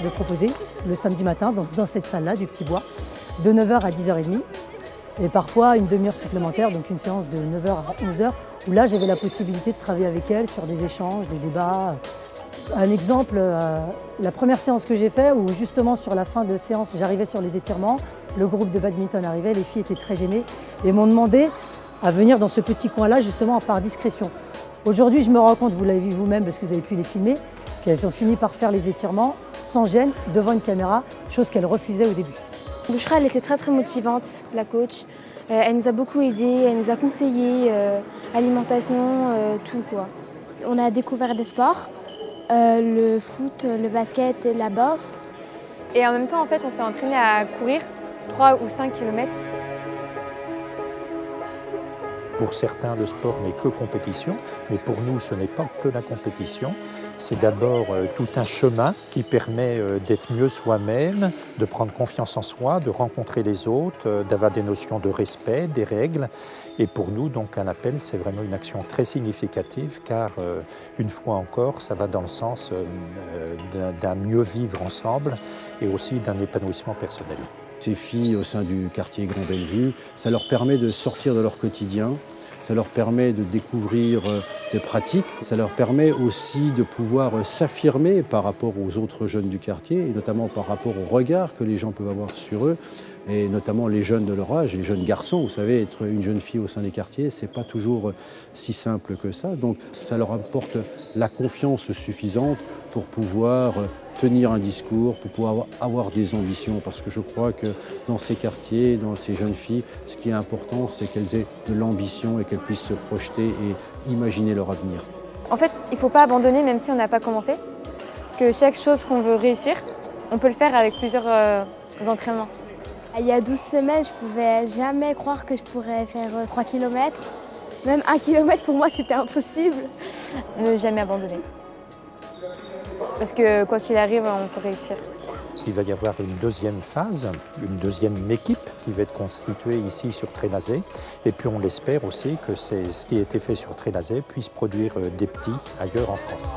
m'avait proposé le samedi matin, donc dans cette salle-là du Petit Bois, de 9 h à 10 h 30. Et parfois une demi-heure supplémentaire, donc une séance de 9 h à 11 h, où là j'avais la possibilité de travailler avec elle sur des échanges, des débats. Un exemple, la première séance que j'ai faite, où justement sur la fin de séance, j'arrivais sur les étirements, le groupe de badminton arrivait, les filles étaient très gênées et m'ont demandé à venir dans ce petit coin-là justement par discrétion. Aujourd'hui, je me rends compte, vous l'avez vu vous-même parce que vous avez pu les filmer, qu'elles ont fini par faire les étirements sans gêne, devant une caméra, chose qu'elles refusaient au début. Bouchra, elle était très motivante, la coach. Elle nous a beaucoup aidés, elle nous a conseillé, alimentation, tout quoi. On a découvert des sports, le foot, le basket et la boxe. Et en même temps, en fait, on s'est entraîné à courir 3 ou 5 km. Pour certains, le sport n'est que compétition, mais pour nous, ce n'est pas que la compétition. C'est d'abord tout un chemin qui permet d'être mieux soi-même, de prendre confiance en soi, de rencontrer les autres, d'avoir des notions de respect, des règles. Et pour nous, donc, un appel, c'est vraiment une action très significative, car une fois encore, ça va dans le sens d'un mieux vivre ensemble et aussi d'un épanouissement personnel. Ces filles au sein du quartier Grand Bellevue, ça leur permet de sortir de leur quotidien, ça leur permet de découvrir des pratiques, ça leur permet aussi de pouvoir s'affirmer par rapport aux autres jeunes du quartier, et notamment par rapport au regard que les gens peuvent avoir sur eux, et notamment les jeunes de leur âge, les jeunes garçons. Vous savez, être une jeune fille au sein des quartiers, c'est pas toujours si simple que ça. Donc ça leur apporte la confiance suffisante pour pouvoir tenir un discours, pour pouvoir avoir des ambitions, parce que je crois que dans ces quartiers, dans ces jeunes filles, ce qui est important, c'est qu'elles aient de l'ambition et qu'elles puissent se projeter et imaginer leur avenir. En fait, il ne faut pas abandonner même si on n'a pas commencé, que chaque chose qu'on veut réussir, on peut le faire avec plusieurs entraînements. Il y a 12 semaines, je ne pouvais jamais croire que je pourrais faire 3 km. Même 1 km pour moi, c'était impossible. Ne jamais abandonner. Parce que quoi qu'il arrive, on peut réussir. Il va y avoir une deuxième phase, une deuxième équipe qui va être constituée ici sur Trénazé. Et puis on l'espère aussi que ce qui a été fait sur Trénazé puisse produire des petits ailleurs en France.